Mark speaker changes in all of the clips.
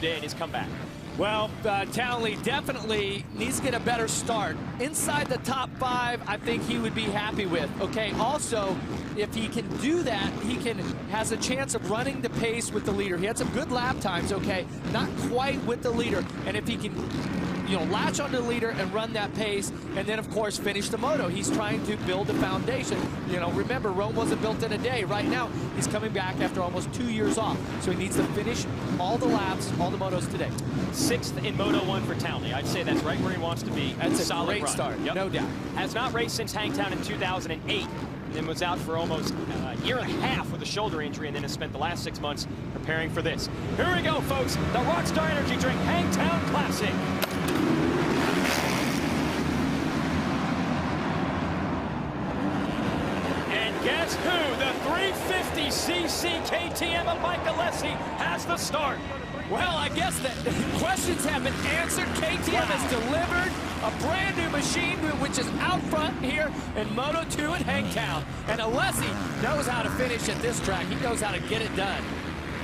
Speaker 1: today in his comeback?
Speaker 2: Well, Townley definitely needs to get a better start. Inside the top 5, I think he would be happy with. Okay, also, if he can do that, he has a chance of running the pace with the leader. He had some good lap times, okay, not quite with the leader. And if he can, latch onto the leader and run that pace, and then, of course, finish the moto. He's trying to build a foundation. Remember, Rome wasn't built in a day. Right now, he's coming back after almost 2 years off. So he needs to finish all the laps, all the motos today.
Speaker 1: 6th in Moto 1 for Townley. I'd say that's right where he wants to be.
Speaker 2: That's a
Speaker 1: solid
Speaker 2: great
Speaker 1: run.
Speaker 2: start,
Speaker 1: Yep.
Speaker 2: no doubt.
Speaker 1: Has not raced since Hangtown in 2008, and then was out for almost a year and a half with a shoulder injury, and then has spent the last 6 months preparing for this. Here we go, folks. The Rockstar Energy Drink Hangtown Classic. And guess who? The 350cc KTM of Mike Alessi has the start.
Speaker 2: Well, I guess the questions have been answered. KTM has delivered a brand new machine, which is out front here in Moto 2 at Hangtown. And Alessi knows how to finish at this track. He knows how to get it done.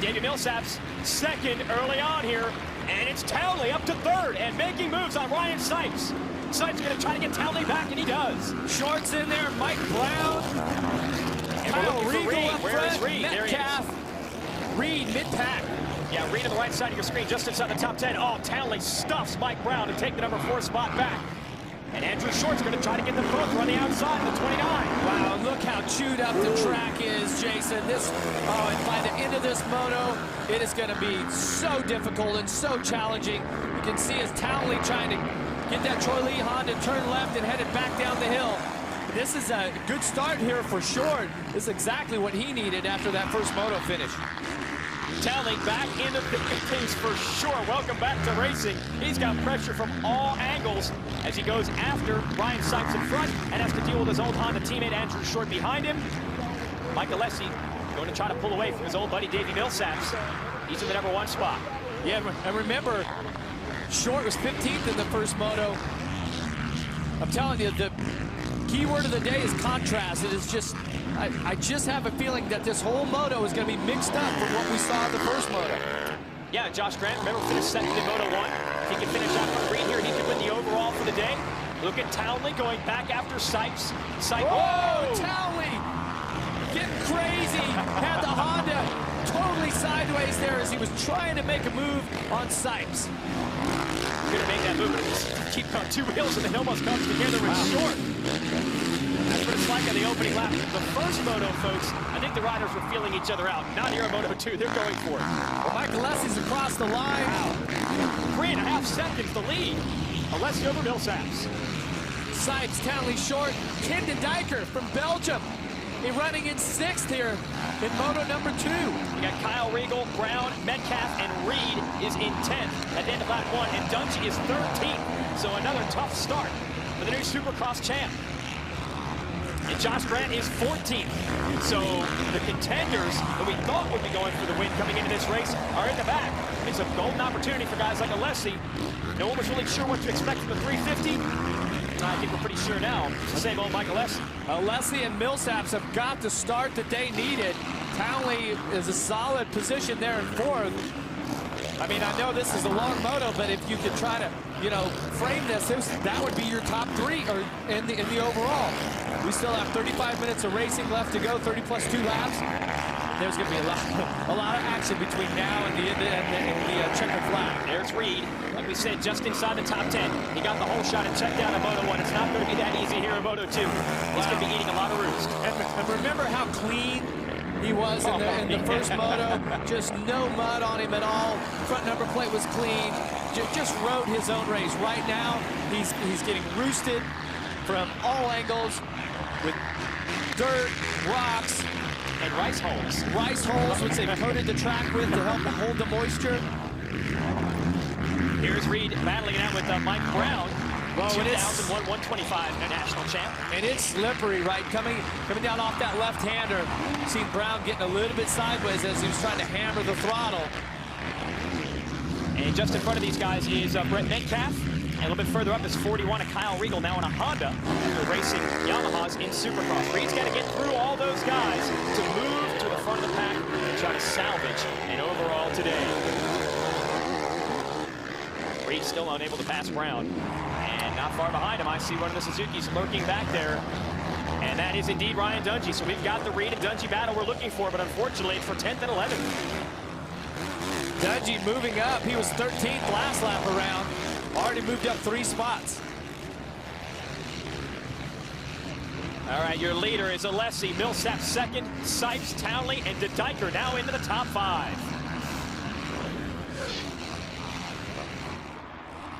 Speaker 1: David Millsaps second early on here, and it's Townley up to 3rd and making moves on Ryan Sipes. Sipes going to try to get Townley back, and he does.
Speaker 2: Shorts in there, Mike Brown.
Speaker 1: And
Speaker 2: Kyle
Speaker 1: we're looking for
Speaker 2: Regal
Speaker 1: Reed.
Speaker 2: up
Speaker 1: Where is
Speaker 2: front,
Speaker 1: Reed? There he is.
Speaker 2: Metcalf. Reed, mid-pack.
Speaker 1: Yeah, Reed on the right side of your screen, just inside the top 10. Oh, Townley stuffs Mike Brown to take the number 4 spot back. And Andrew Short's going to try to get them both on the outside of the 29.
Speaker 2: Wow, look how chewed up the track is, Jason. And by the end of this moto, it is going to be so difficult and so challenging. You can see as Townley trying to get that Troy Lee Honda turn left and headed back down the hill. This is a good start here for Short. This is exactly what he needed after that first moto finish.
Speaker 1: Townley back in the thick of things for sure. Welcome back to racing. He's got pressure from all angles as he goes after Ryan Sipes in front and has to deal with his old Honda teammate Andrew Short behind him. Mike Alessi going to try to pull away from his old buddy Davey Millsaps. He's in the number 1 spot.
Speaker 2: Yeah, and remember, Short was 15th in the first moto. I'm telling you, the key word of the day is contrast. It is just, I just have a feeling that this whole moto is going to be mixed up from what we saw in the first moto.
Speaker 1: Yeah, Josh Grant, remember, finished 2nd in Moto 1. If he can finish out for Reed here, he can win the overall for the day. Look at Townley going back after Sipes.
Speaker 2: Whoa, Townley getting crazy. Had the Honda totally sideways there as he was trying to make a move on Sipes.
Speaker 1: Going to make that move, but keep on 2 wheels, and it almost comes together with Short. That's what it's like on the opening lap. The first moto, folks, I think the riders were feeling each other out. Not here in Moto 2. They're going for it.
Speaker 2: Well, Mike Alessi's across the line.
Speaker 1: Wow. 3.5 seconds to lead. Alessi over Millsaps.
Speaker 2: Sipes, Townley, Short. Ken de Dijker from Belgium. He's running in 6th here in Moto number 2.
Speaker 1: You got Kyle Regal, Brown, Metcalf, and Reed is in 10th at the end of lap 1, and Dungey is 13th. So another tough start for the new Supercross champ. And Josh Grant is 14th. So the contenders that we thought would be going for the win coming into this race are in the back. It's a golden opportunity for guys like Alessi. No one was really sure what to expect from the 350. I think we're pretty sure now. It's the same old Mike Alessi.
Speaker 2: Alessi and Millsaps have got the start that they needed. Townley is a solid position there in 4th. I mean, I know this is a long moto, but if you could try to, frame this, that would be your top 3 or in the overall. We still have 35 minutes of racing left to go, 30 plus 2 laps. There's going to be a lot of action between now and the checkered flag.
Speaker 1: There's Reed. Like we said, just inside the top 10. He got the whole shot and checked out in Moto 1. It's not going to be that easy here in Moto 2. He's going to be eating a lot of roost.
Speaker 2: And remember how clean he was in the first moto. Just no mud on him at all. Front number plate was clean. Just rode his own race. Right now, he's getting roosted from all angles with dirt, rocks,
Speaker 1: and rice holes.
Speaker 2: Rice holes, which they've coated the track with to help hold the moisture.
Speaker 1: Here's Reed battling it out with Mike Brown.
Speaker 2: Well,
Speaker 1: 2001 125 national champ.
Speaker 2: And it's slippery, right? Coming down off that left-hander. Seen Brown getting a little bit sideways as he was trying to hammer the throttle.
Speaker 1: And just in front of these guys is Brett Metcalf. And a little bit further up is 41 of Kyle Regal, now in a Honda, after racing Yamahas in Supercross. Reed's got to get through all those guys to move to the front of the pack and try to salvage an overall today. Reed still unable to pass Brown. And not far behind him, I see one of the Suzuki's lurking back there. And that is indeed Ryan Dungey. So we've got the Reed and Dungey battle we're looking for, but unfortunately it's for 10th and 11th.
Speaker 2: Dungey moving up. He was 13th last lap around. Already moved up 3 spots.
Speaker 1: All right, your leader is Alessi, Millsaps second, Sipes, Townley, and Dungey now into the top 5.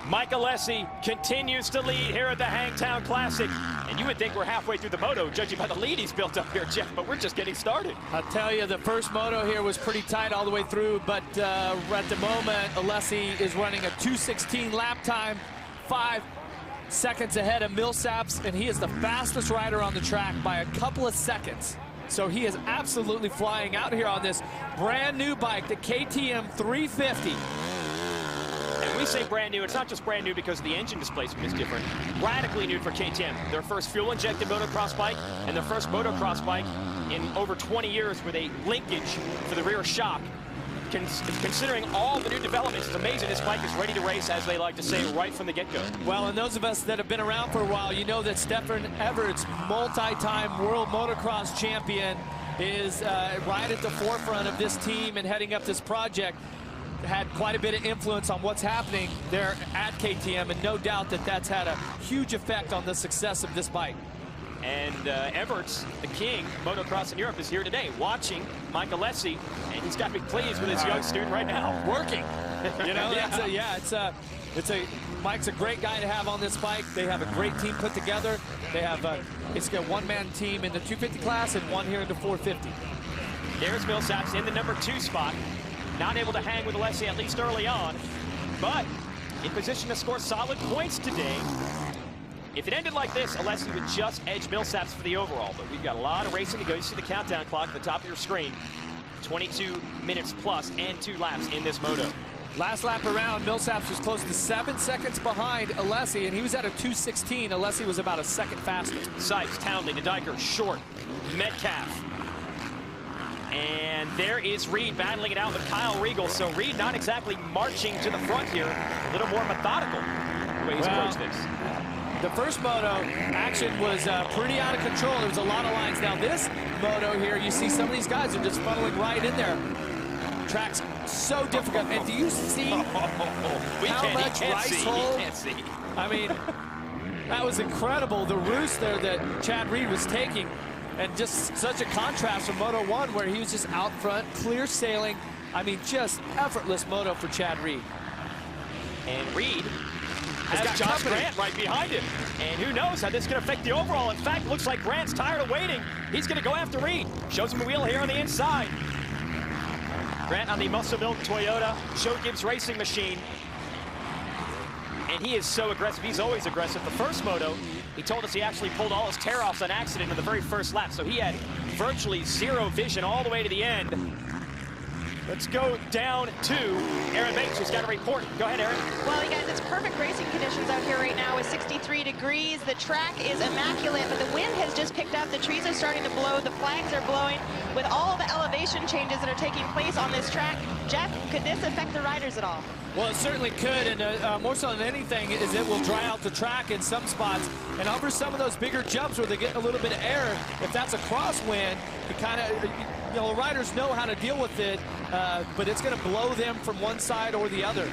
Speaker 1: Mike Alessi continues to lead here at the Hangtown Classic. And you would think we're halfway through the Moto, judging by the lead he's built up here, Jeff, but we're just getting started.
Speaker 2: I'll tell you, the first Moto here was pretty tight all the way through, but at the moment, Alessi is running a 2:16 lap time, 5 seconds ahead of Millsaps, and he is the fastest rider on the track by a couple of seconds. So he is absolutely flying out here on this brand new bike, the KTM 350.
Speaker 1: And we say brand new, it's not just brand new because the engine displacement is different. Radically new for KTM. Their first fuel-injected motocross bike and their first motocross bike in over 20 years with a linkage for the rear shock. Considering all the new developments, it's amazing this bike is ready to race, as they like to say, right from the get-go.
Speaker 2: Well, and those of us that have been around for a while, you know that Stefan Evert's multi-time world motocross champion is right at the forefront of this team and heading up this project. Had quite a bit of influence on what's happening there at KTM, and no doubt that that's had a huge effect on the success of this bike.
Speaker 1: And Everts, the king of motocross in Europe, is here today watching Mike Alessi, and he's got to be pleased with his young student right now.
Speaker 2: Working. You know, Mike's a great guy to have on this bike. They have a great team put together. They have it's a one-man team in the 250 class and one here in the 450.
Speaker 1: There's Millsaps in the number 2 spot. Not able to hang with Alessi, at least early on, but in position to score solid points today. If it ended like this, Alessi would just edge Millsaps for the overall, but we've got a lot of racing to go. You see the countdown clock at the top of your screen. 22 minutes plus and 2 laps in this Moto.
Speaker 2: Last lap around, Millsaps was close to 7 seconds behind Alessi, and he was at a 2:16. Alessi was about a second faster.
Speaker 1: Sipes, Townley, Dungey, Short, Metcalf. And there is Reed battling it out with Kyle Regal. So Reed not exactly marching to the front here, a little more methodical the way he's approached this.
Speaker 2: The first Moto action was pretty out of control. There was a lot of lines. Now this Moto here, you see some of these guys are just funneling right in there. Track's so difficult. And do you see how much rice hole?
Speaker 1: Can't see.
Speaker 2: I mean, that was incredible. The roost there that Chad Reed was taking. And just such a contrast from Moto 1, where he was just out front, clear sailing. I mean, just effortless Moto for Chad Reed.
Speaker 1: And Reed has got Josh Grant right behind him. And who knows how this is going to affect the overall. In fact, looks like Grant's tired of waiting. He's going to go after Reed. Shows him a wheel here on the inside. Grant on the muscle-built Toyota Joe Gibbs racing machine. And he is so aggressive. He's always aggressive. The first Moto, he told us he actually pulled all his tear-offs on accident in the very first lap. So he had virtually zero vision all the way to the end. Let's go down to Aaron Bates, who's got a report. Go ahead, Aaron.
Speaker 3: Well, you guys, it's perfect racing conditions out here right now with 63 degrees. The track is immaculate, but the wind has just picked up. The trees are starting to blow. The flags are blowing. With all the elevation changes that are taking place on this track, Jeff, could this affect the riders at all?
Speaker 2: Well, it certainly could, and more so than anything is it will dry out the track in some spots. And over some of those bigger jumps where they get a little bit of air, if that's a crosswind, it kind of, you know, riders know how to deal with it, but it's going to blow them from one side or the other.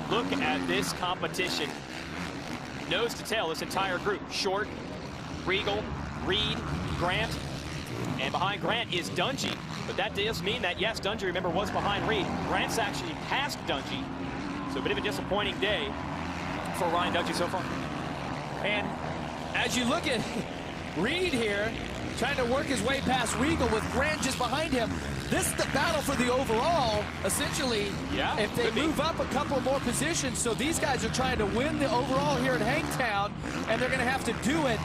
Speaker 1: Look at this competition. Nose to tail, this entire group. Short, Regal, Reed, Grant, and behind Grant is Dungey. But that does mean that, yes, Dungey, remember, was behind Reed. Grant's actually passed Dungey. So a bit of a disappointing day for Ryan Dungey so far.
Speaker 2: And as you look at Reed here, trying to work his way past Regal with Grant just behind him, this is the battle for the overall, essentially.
Speaker 1: Yeah,
Speaker 2: if they move up a couple more positions, so these guys are trying to win the overall here at Hangtown, and they're going to have to do it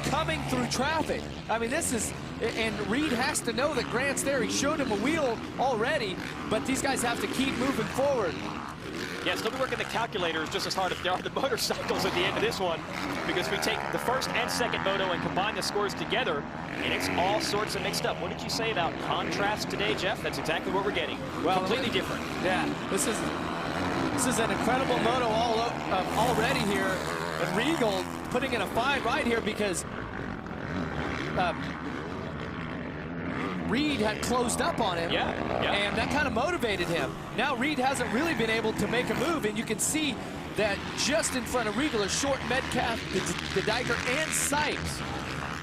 Speaker 2: coming through traffic. I mean, this is, and Reed has to know that Grant's there. He showed him a wheel already, but these guys have to keep moving forward.
Speaker 1: Yeah, still be working the calculators just as hard as they are the motorcycles at the end of this one, because we take the first and second Moto and combine the scores together, and it's all sorts of mixed up. What did you say about contrast today, Jeff? That's exactly what we're getting. Well, completely different.
Speaker 2: Yeah, this is This is an incredible moto already here. And Regal putting in a fine ride here because Reed had closed up on him, and that kind of motivated him. Now Reed hasn't really been able to make a move, and you can see that just in front of Regal is Short, Metcalf, the Diker, and Sipes.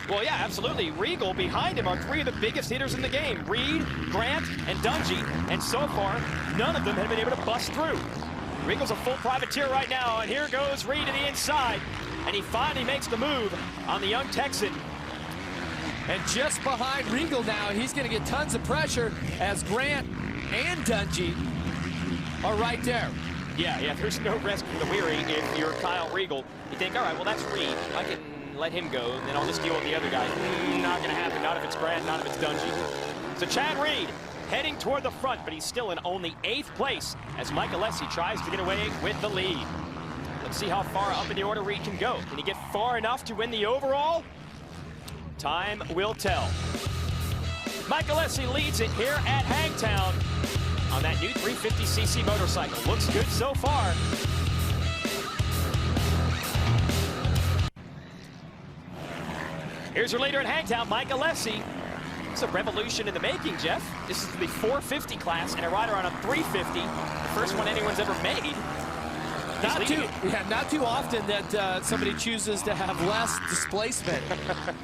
Speaker 1: Well, yeah, absolutely. Regal behind him are three of the biggest hitters in the game. Reed, Grant, and Dungey. And so far, none of them have been able to bust through. Regal's a full privateer right now, and here goes Reed to the inside. And he finally makes the move on the young Texan.
Speaker 2: And just behind Regal now, he's going to get tons of pressure as Grant and Dungey are right there.
Speaker 1: Yeah, there's no rest for the weary if you're Kyle Regal. You think, all right, well, that's Reed. I can let him go, and then I'll just deal with the other guy. Not going to happen. Not if it's Grant, not if it's Dungey. So Chad Reed heading toward the front, but he's still in only 8th place as Mike Alessi tries to get away with the lead. Let's see how far up in the order Reed can go. Can he get far enough to win the overall? Time will tell. Mike Alessi leads it here at Hangtown on that new 350cc motorcycle. Looks good so far. Here's your leader at Hangtown, Mike Alessi. It's a revolution in the making, Jeff. This is the 450 class and a rider on a 350. The first one anyone's ever made.
Speaker 2: Not too often that somebody chooses to have less displacement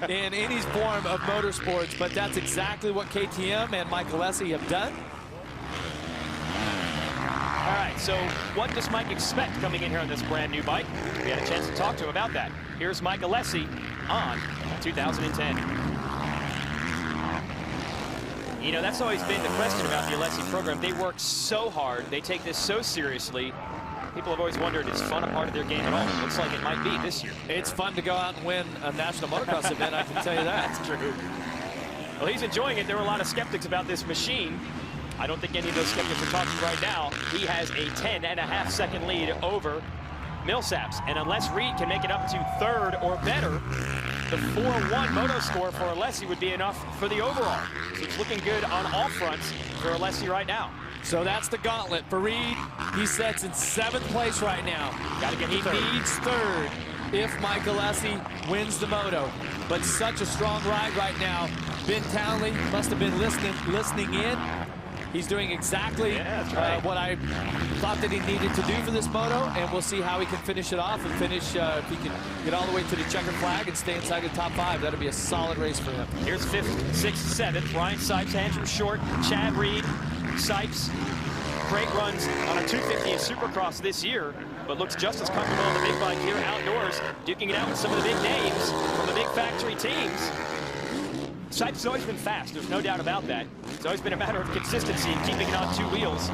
Speaker 2: in any form of motorsports, but that's exactly what KTM and Mike Alessi have done.
Speaker 1: All right, so what does Mike expect coming in here on this brand new bike? We had a chance to talk to him about that. Here's Mike Alessi on 2010. You know, that's always been the question about the Alessi program. They work so hard. They take this so seriously. People have always wondered, is fun a part of their game at all? It looks like it might be this year.
Speaker 2: It's fun to go out and win a national motocross event, I can tell you that.
Speaker 1: That's true. Well, he's enjoying it. There were a lot of skeptics about this machine. I don't think any of those skeptics are talking right now. He has a 10.5-second lead over Millsaps. And unless Reed can make it up to 3rd or better, the 4-1 moto score for Alessi would be enough for the overall. So it's looking good on all fronts for Alessi right now.
Speaker 2: So that's the gauntlet for Reed. He sets in 7th place right now.
Speaker 1: Got to get
Speaker 2: he needs 3rd if Mike Alessi wins the moto. But such a strong ride right now. Ben Townley must have been listening in. He's doing exactly what I thought that he needed to do for this moto, and we'll see how he can finish it off and finish, if he can get all the way to the checkered flag and stay inside the top 5. That'll be a solid race for him.
Speaker 1: Here's 5th, 6th, 7th. Ryan Sipes, Andrew Short, Chad Reed, Sipes. Great runs on a 250 in Supercross this year, but looks just as comfortable on the big bike here outdoors, duking it out with some of the big names from the big factory teams. Sipes has always been fast, there's no doubt about that. It's always been a matter of consistency and keeping it on 2 wheels.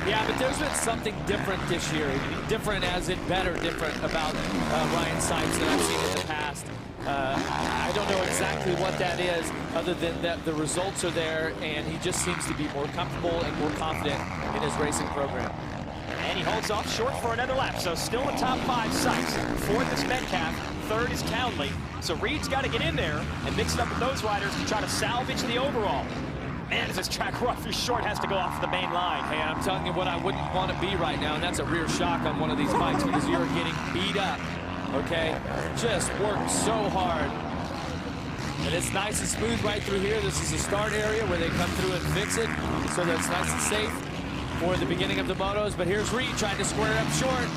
Speaker 2: Yeah, but there's been something different this year. Different as in better different about Ryan Sipes than I've seen in the past. I don't know exactly what that is, other than that the results are there, and he just seems to be more comfortable and more confident in his racing program.
Speaker 1: And he holds off Short for another lap, so still in top 5, Sipes. 4th is Metcalf, 3rd is Townley. So Reed's got to get in there and mix it up with those riders to try to salvage the overall. Man, is this track rough? Your Short has to go off the main line.
Speaker 2: Hey, I'm telling you what I wouldn't want to be right now, and that's a rear shock on one of these bikes because you're getting beat up, okay? Just worked so hard. And it's nice and smooth right through here. This is the start area where they come through and fix it, so that's nice and safe for the beginning of the motos. But here's Reed trying to square up Short.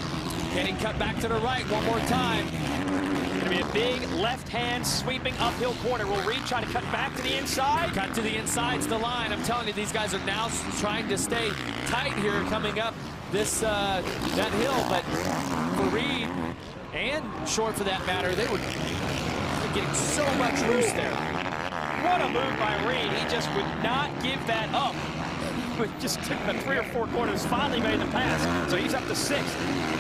Speaker 2: Getting cut back to the right one more time.
Speaker 1: Going to be a big left-hand sweeping uphill corner. Will Reed try to cut back to the inside?
Speaker 2: Cut to the inside's the line. I'm telling you, these guys are now trying to stay tight here coming up this that hill. But for Reed and Short for that matter, they were getting so much loose there.
Speaker 1: What a move by Reed. He just would not give that up. Just took the 3 or 4 corners, finally made the pass. So he's up to 6th.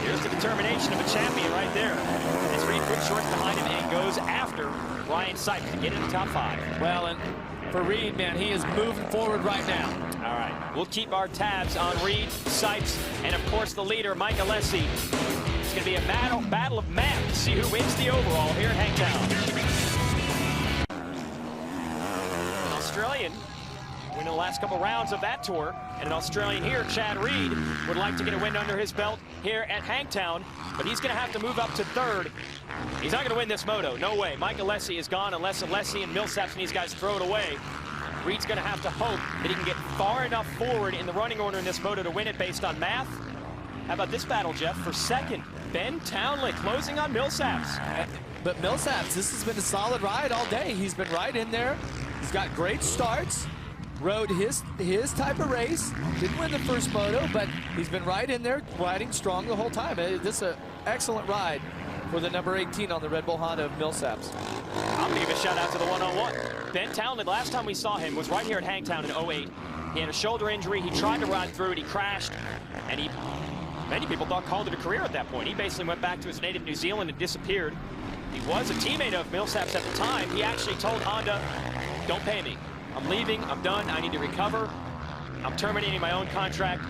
Speaker 1: Here's the determination of a champion right there. As Reed puts Short behind him and goes after Ryan Sipes to get in the top 5.
Speaker 2: Well, and for Reed, man, he is moving forward right now.
Speaker 1: All right, we'll keep our tabs on Reed, Sipes, and of course the leader, Mike Alessi. It's going to be a battle of maps to see who wins the overall here at Hangtown. An Australian winning the last couple rounds of that tour. And an Australian here, Chad Reed, would like to get a win under his belt here at Hangtown, but he's going to have to move up to third. He's not going to win this moto. No way. Mike Alessi is gone unless Alessi and Millsaps and these guys throw it away. Reed's going to have to hope that he can get far enough forward in the running order in this moto to win it based on math. How about this battle, Jeff? For second, Ben Townley closing on Millsaps.
Speaker 2: But Millsaps, this has been a solid ride all day. He's been right in there. He's got great starts. Rode his type of race. Didn't win the first moto, but he's been right in there, riding strong the whole time. This is an excellent ride for the number 18 on the Red Bull Honda of Millsaps.
Speaker 1: I'm going to give a shout out to the one-on-one. Ben Townley, last time we saw him was right here at Hangtown in 08. He had a shoulder injury. He tried to ride through it. He crashed, and many people thought called it a career at that point. He basically went back to his native New Zealand and disappeared. He was a teammate of Millsaps at the time. He actually told Honda, don't pay me. I'm leaving, I'm done, I need to recover. I'm terminating my own contract.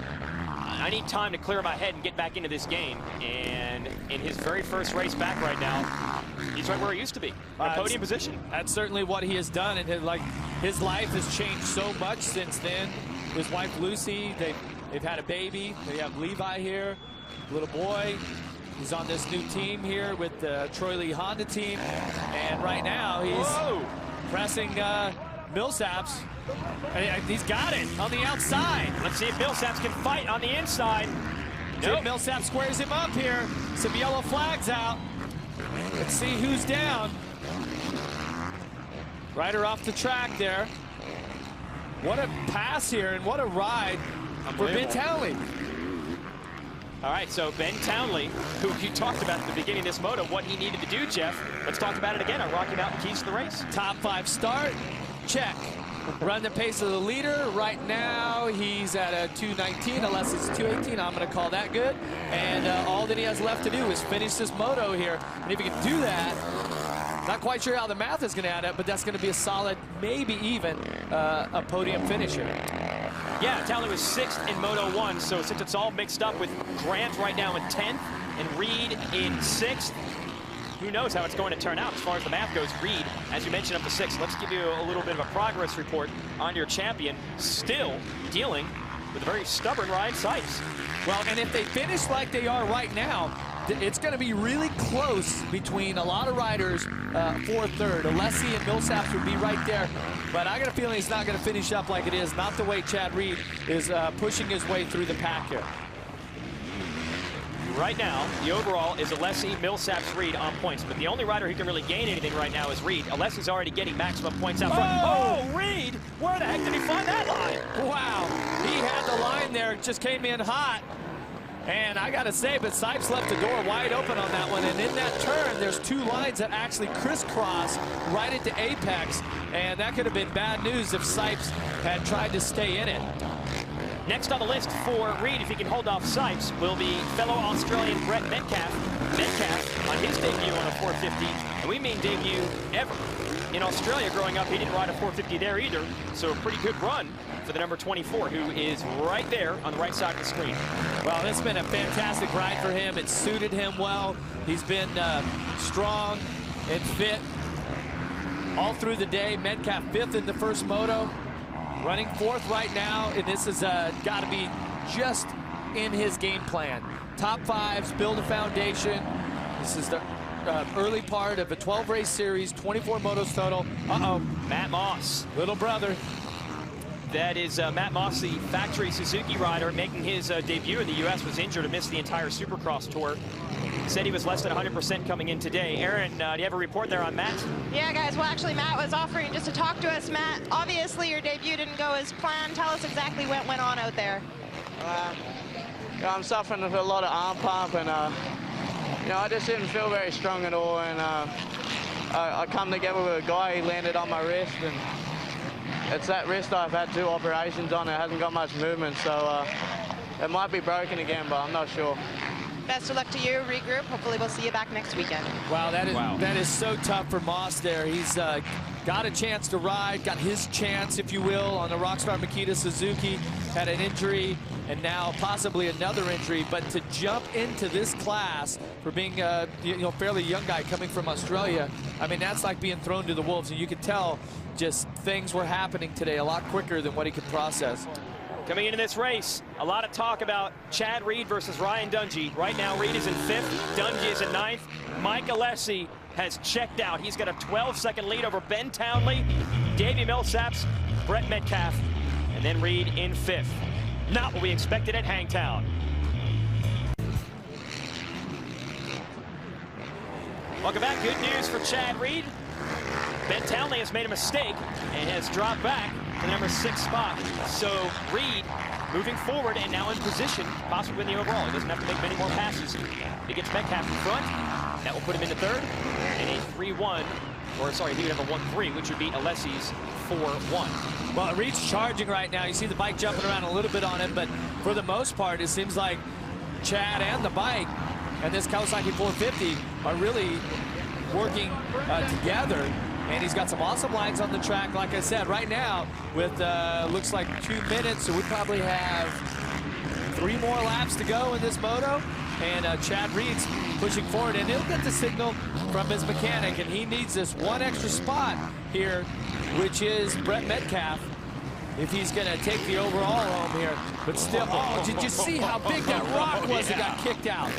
Speaker 1: I need time to clear my head and get back into this game. And in his very first race back right now, he's right where he used to be, in a podium position.
Speaker 2: That's certainly what he has done, and his life has changed so much since then. His wife Lucy, they've had a baby. They have Levi here, little boy. He's on this new team here with the Troy Lee Honda team, and right now he's pressing Millsaps. He's got it on the outside.
Speaker 1: Let's see if Millsaps can fight on the inside.
Speaker 2: Nope. Millsaps squares him up here. Some yellow flags out. Let's see who's down. Rider off the track there. What a pass here and what a ride for Ben Townley.
Speaker 1: All right, so Ben Townley, who you talked about at the beginning of this moto, what he needed to do, Jeff. Let's talk about it again on Rocky Mountain Keys to the Race.
Speaker 2: Top 5 start, check. Run the pace of the leader. Right now, he's at a 2:19, unless it's 2:18. I'm going to call that good. And all that he has left to do is finish this moto here. And if he can do that, not quite sure how the math is going to add up, but that's going to be a solid, maybe even a podium finish here.
Speaker 1: Yeah, Townley was 6th in Moto 1, so since it's all mixed up with Grant right now in 10th and Reed in 6th, who knows how it's going to turn out as far as the math goes. Reed, as you mentioned, up to 6th. Let's give you a little bit of a progress report on your champion, still dealing with a very stubborn Ryan Sipes.
Speaker 2: Well, and if they finish like they are right now, it's going to be really close between a lot of riders for third. Alessi and Millsaps would be right there. But I got a feeling he's not going to finish up like it is, not the way Chad Reed is pushing his way through the pack here.
Speaker 1: Right now, the overall is Alessi, Millsaps, Reed on points. But the only rider who can really gain anything right now is Reed. Alessi's already getting maximum points out front. Oh, Reed! Where the heck did he find that line?
Speaker 2: Wow, he had the line there, just came in hot. And I got to say, but Sipes left the door wide open on that one. And in that turn, there's 2 lines that actually crisscross right at the apex. And that could have been bad news if Sipes had tried to stay in it.
Speaker 1: Next on the list for Reed, if he can hold off Sipes, will be fellow Australian Brett Metcalf. Metcalf on his debut on a 450, and we mean debut ever. In Australia growing up, he didn't ride a 450 there either, so a pretty good run for the number 24, who is right there on the right side of the screen.
Speaker 2: Well, it's been a fantastic ride for him. It suited him well. He's been strong and fit all through the day. Metcalf 5th in the first moto. Running 4th right now, and this has got to be just in his game plan. Top 5s, build a foundation. This is the early part of a 12-race series, 24 motos total. Uh-oh.
Speaker 1: Matt Moss.
Speaker 2: Little brother.
Speaker 1: That is Matt Moss, the factory Suzuki rider, making his debut in the U.S., was injured and missed the entire Supercross tour. Said he was less than 100% coming in today. Aaron, do you have a report there on Matt?
Speaker 3: Yeah, guys, well, actually, Matt was offering just to talk to us. Matt, obviously your debut didn't go as planned. Tell us exactly what went on out there.
Speaker 4: I'm suffering with a lot of arm pump, and I just didn't feel very strong at all. And I come together with a guy, he landed on my wrist, and it's that wrist I've had 2 operations on. It hasn't got much movement, so it might be broken again, but I'm not sure.
Speaker 3: Best of luck to you, regroup. Hopefully we'll see you back next weekend.
Speaker 2: Wow, that is so tough for Moss there. He's got a chance to ride, got his chance, if you will, on the Rockstar Makita Suzuki, had an injury, and now possibly another injury. But to jump into this class for being a fairly young guy coming from Australia, I mean, that's like being thrown to the wolves. And you could tell just things were happening today a lot quicker than what he could process.
Speaker 1: Coming into this race, a lot of talk about Chad Reed versus Ryan Dungey. Right now, Reed is in 5th, Dungey is in 9th. Mike Alessi has checked out. He's got a 12-second lead over Ben Townley, Davey Millsaps, Brett Metcalf, and then Reed in 5th. Not what we expected at Hangtown. Welcome back. Good news for Chad Reed. Ben Townley has made a mistake and has dropped back to the number 6 spot. So Reed moving forward and now in position, possibly win the overall. He doesn't have to make many more passes. He gets Metcalf in front. That will put him into 3rd. And a 3-1, or sorry, he would have a 1-3, which would be Alessi's 4-1.
Speaker 2: Well, Reed's charging right now. You see the bike jumping around a little bit on him, but for the most part, it seems like Chad and the bike and this Kawasaki 450 are really working together. And he's got some awesome lines on the track. Like I said, right now, with looks like 2 minutes, so we probably have 3 more laps to go in this moto. And Chad Reed's pushing forward, and he'll get the signal from his mechanic. And he needs this one extra spot here, which is Brett Metcalf, if he's going to take the overall home here. But still, oh, did you see how big that rock was that got kicked out?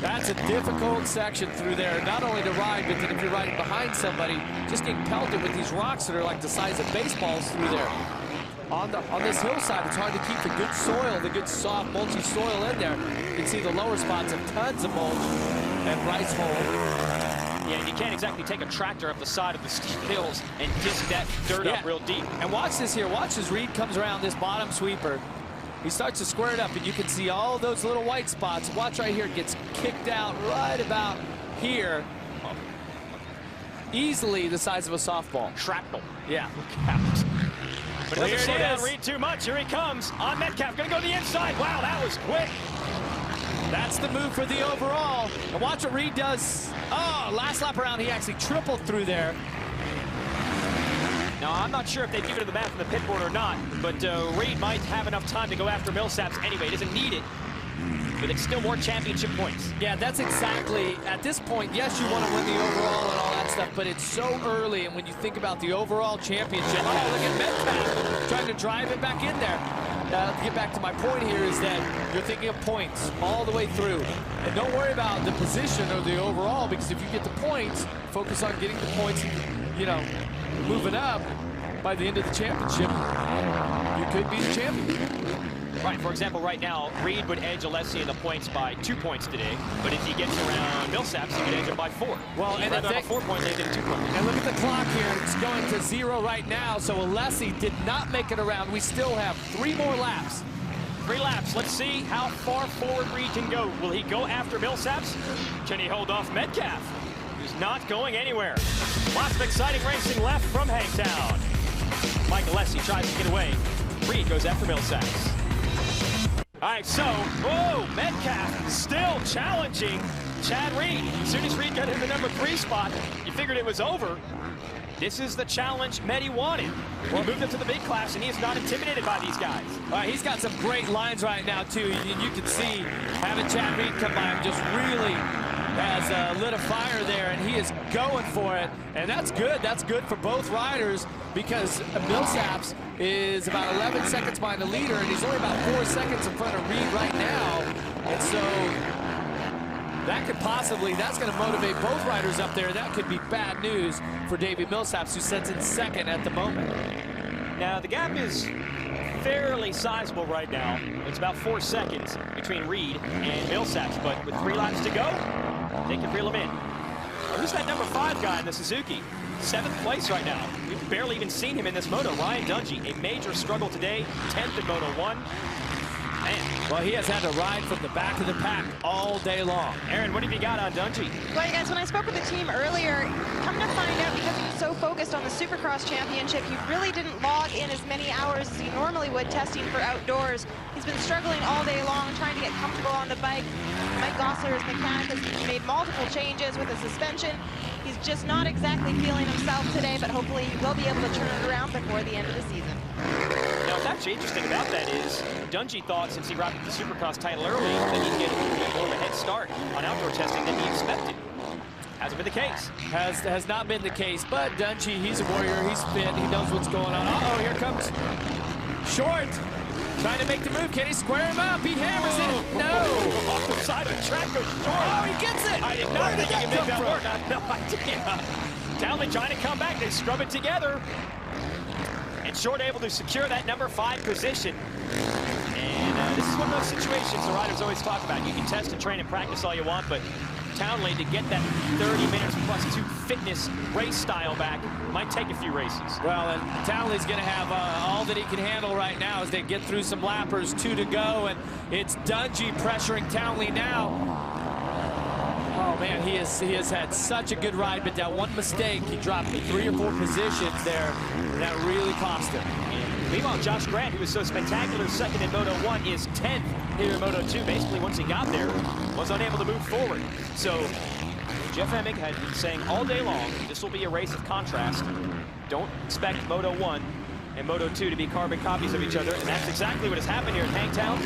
Speaker 2: That's a difficult section through there, not only to ride, but then if you're riding behind somebody, just getting pelted with these rocks that are like the size of baseballs through there. On this hillside, it's hard to keep the good soil, the good soft, mulchy soil in there. You can see the lower spots have tons of mulch and rice hole.
Speaker 1: Yeah, and you can't exactly take a tractor up the side of the steep hills and disc that dirt up real deep.
Speaker 2: And watch this here. Watch as Reed comes around this bottom sweeper. He starts to square it up, and you can see all those little white spots. Watch right here. It gets kicked out right about here. Easily the size of a softball.
Speaker 1: Shrapnel.
Speaker 2: Yeah.
Speaker 1: Look out. But it doesn't slow down Reed too much. Here he comes on Metcalf. Going to go to the inside. Wow, that was quick.
Speaker 2: That's the move for the overall. And watch what Reed does. Oh, last lap around, he actually tripled through there.
Speaker 1: Now, I'm not sure if they give it to the man from the pit board or not, but Reed might have enough time to go after Millsaps anyway. He doesn't need it, but it's still more championship points.
Speaker 2: Yeah, that's exactly, at this point, yes, you want to win the overall and all that stuff, but it's so early, and when you think about the overall championship, oh, look at Metcalf trying to drive it back in there. To get back to my point here is that you're thinking of points all the way through. And don't worry about the position or the overall, because if you get the points, focus on getting the points, you know, moving up. By the end of the championship, you could be the champion.
Speaker 1: Right, for example, right now, Reed would edge Alessi in the points by 2 points today, but if he gets around Millsaps, he could edge him by 4.
Speaker 2: Well, and
Speaker 1: rather have 4 points, he did 2 points.
Speaker 2: And look at the clock here. It's going to 0 right now, so Alessi did not make it around. We still have 3 more laps.
Speaker 1: 3 laps. Let's see how far forward Reed can go. Will he go after Millsaps? Can he hold off Metcalf, who's not going anywhere? Lots of exciting racing left from Hangtown. Mike Alessi tries to get away. Reed goes after Millsaps. All right, so, whoa, Metcalf still challenging Chad Reed. As soon as Reed got in the number 3 spot, you figured it was over. This is the challenge Medi wanted. He moved up to the big class, and he is not intimidated by these guys.
Speaker 2: All right, he's got some great lines right now, too. And you can see having Chad Reed come by him just really has lit a fire there, and he is going for it. And that's good. That's good for both riders, because Millsaps is about 11 seconds behind the leader, and he's only about 4 seconds in front of Reed right now. And so that could possibly, that's going to motivate both riders up there. That could be bad news for Davey Millsaps, who sits in 2nd at the moment.
Speaker 1: Now, the gap is fairly sizable right now. It's about 4 seconds between Reed and Millsaps, but with 3 laps to go, they can reel him in. Who's that number 5 guy in the Suzuki? 7th place right now. We've barely even seen him in this moto. Ryan Dungey, a major struggle today, 10th in Moto 1. Man.
Speaker 2: Well, he has had to ride from the back of the pack all day long.
Speaker 1: Aaron, what have you got on Dungey?
Speaker 3: Well, you guys, when I spoke with the team earlier, come to find out, because he was so focused on the Supercross Championship, he really didn't log in as many hours as he normally would testing for outdoors. He's been struggling all day long, trying to get comfortable on the bike. Mike Gossler, his mechanic, has made multiple changes with the suspension. He's just not exactly feeling himself today, but hopefully he will be able to turn it around before the end of the season.
Speaker 1: Now, what's actually interesting about that is Dungey thought, since he rocked the Supercross title early, that he'd get a little bit more of a head start on outdoor testing than he expected. Hasn't been the case.
Speaker 2: Has not been the case, but Dungey, he's a warrior, he's fit, he knows what's going on. Uh-oh, here comes Short. Trying to make the move. Can he square him up? He hammers it. No.
Speaker 1: Off the side of the track goes Short.
Speaker 2: Oh, he gets it.
Speaker 1: I did not think he could make that work. I have no idea. Townley trying to come back. They scrub it together. And Short able to secure that number 5 position. And this is one of those situations the riders always talk about. You can test and train and practice all you want, but Townley, to get that 30 minutes plus 2 fitness race style back might take a few races.
Speaker 2: Well, and Townley's going to have all that he can handle right now as they get through some lappers, 2 to go, and it's Dungey pressuring Townley now. Oh man, he has had such a good ride, but that one mistake, he dropped 3 or 4 positions there, and that really cost him.
Speaker 1: And meanwhile, Josh Grant, who was so spectacular second in Moto 1, is 10th here in Moto 2. Basically, once he got there, was unable to move forward. So Jeff Emig had been saying all day long, this will be a race of contrast. Don't expect Moto 1 and Moto 2 to be carbon copies of each other, and that's exactly what has happened here at Hangtown.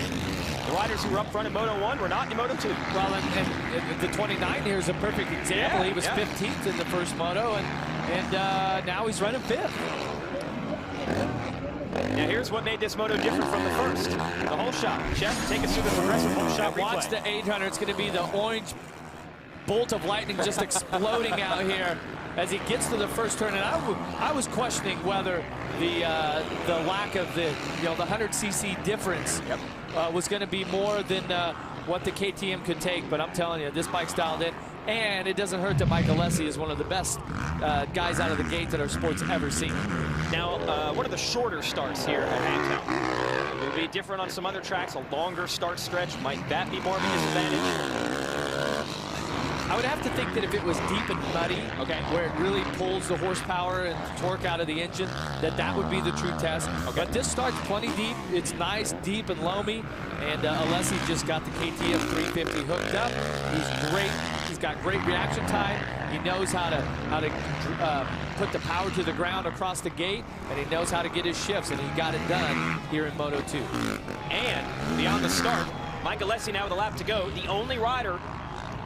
Speaker 1: The riders who were up front in Moto 1 were not in Moto 2.
Speaker 2: Well, and the 29 here is a perfect example. He was 15th in the first Moto, and now he's running 5th.
Speaker 1: Now here's what made this Moto different from the first. The whole shot. Jeff, take us through the progressive whole shot replay.
Speaker 2: Watch the 800. It's going to be the orange bolt of lightning just exploding out here as he gets to the first turn. And I was questioning whether the lack of the 100cc difference was going to be more than what the KTM could take. But I'm telling you, this bike's dialed in. And it doesn't hurt that Mike Alessi is one of the best guys out of the gate that our sport's ever seen.
Speaker 1: Now, one of the shorter starts here at Hangtown. It will be different on some other tracks, a longer start stretch. Might that be more of a disadvantage?
Speaker 2: I would have to think that if it was deep and muddy, where it really pulls the horsepower and torque out of the engine, that would be the true test. But this starts plenty deep. It's nice, deep, and loamy. And Alessi just got the KTM 350 hooked up. He's great. He's got great reaction time. He knows how to put the power to the ground across the gate, and he knows how to get his shifts, and he got it done here in Moto 2.
Speaker 1: And beyond the start, Mike Alessi now with a lap to go, the only rider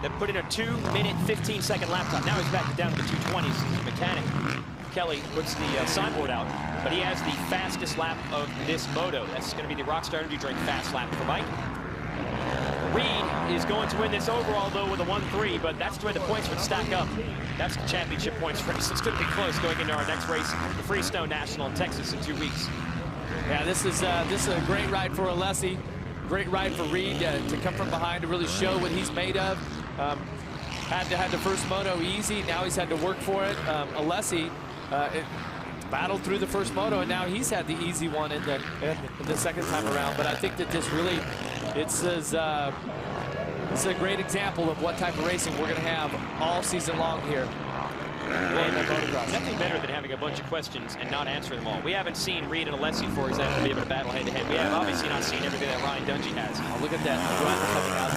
Speaker 1: that put in a 2-minute, 15-second lap time. Now he's back down to the 220s. His mechanic, Kelly, puts the signboard out, but he has the fastest lap of this Moto. That's going to be the Rockstar Energy Drink fast lap for Mike. Reed is going to win this overall, though, with a 1-3, but that's the way the points would stack up. That's the championship points race. It's going to be close going into our next race, the Freestone National in Texas in 2 weeks.
Speaker 2: Yeah, this is a great ride for Alessi. Great ride for Reed to come from behind to really show what he's made of. Had the first Moto easy. Now he's had to work for it. Alessi battled through the first Moto, and now he's had the easy one in the second time around. But I think that this really, it's a great example of what type of racing we're going to have all season long here.
Speaker 1: Nothing better than having a bunch of questions and not answering them all. We haven't seen Reed and Alessi, for example, be able to battle head-to-head. We have obviously not seen everything that Ryan Dungey has.
Speaker 2: Oh, look at that run coming out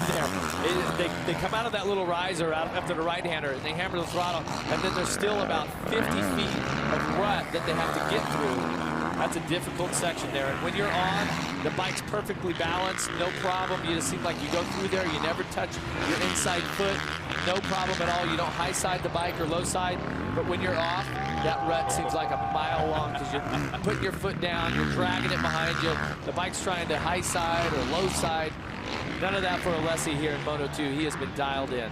Speaker 2: there. They come out of that little riser out after the right-hander, and they hammer the throttle, and then there's still about 50 feet of rut that they have to get through. That's a difficult section there. And when you're on, the bike's perfectly balanced, no problem. You just seem like you go through there, you never touch your inside foot, no problem at all. You don't high side the bike or low side. But when you're off, that rut seems like a mile long because you're putting your foot down, you're dragging it behind you. The bike's trying to high side or low side. None of that for Alessi here in Moto 2. He has been dialed in.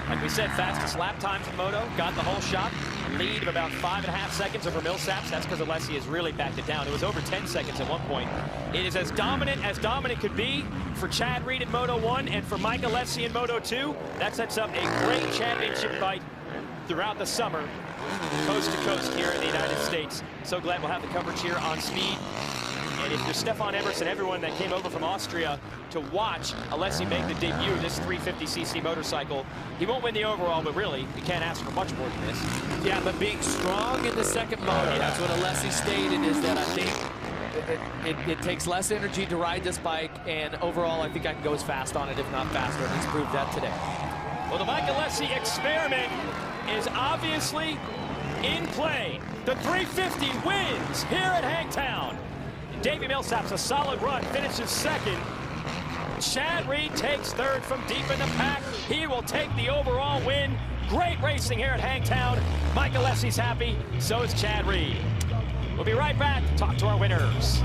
Speaker 1: Like we said, fastest lap times in Moto, got the whole shot. Lead of about 5.5 seconds over Millsaps. That's because Alessi has really backed it down. It was over 10 seconds at one point. It is as dominant could be for Chad Reed in Moto 1 and for Mike Alessi in Moto 2. That sets up a great championship fight throughout the summer, coast to coast here in the United States. So glad we'll have the coverage here on Speed. And if you're Stefan Everts and everyone that came over from Austria to watch Alessi make the debut, this 350cc motorcycle, he won't win the overall, but really, you can't ask for much more than this.
Speaker 2: Yeah, but being strong in the second motor, that's what Alessi stated, is that I think it takes less energy to ride this bike, and overall, I think I can go as fast on it, if not faster, and he's proved that today.
Speaker 1: Well, the Mike Alessi experiment is obviously in play. The 350 wins here at Hangtown. Davey Millsaps, a solid run, finishes second. Chad Reed takes third from deep in the pack. He will take the overall win. Great racing here at Hangtown. Mike Alessi's happy, so is Chad Reed. We'll be right back to talk to our winners.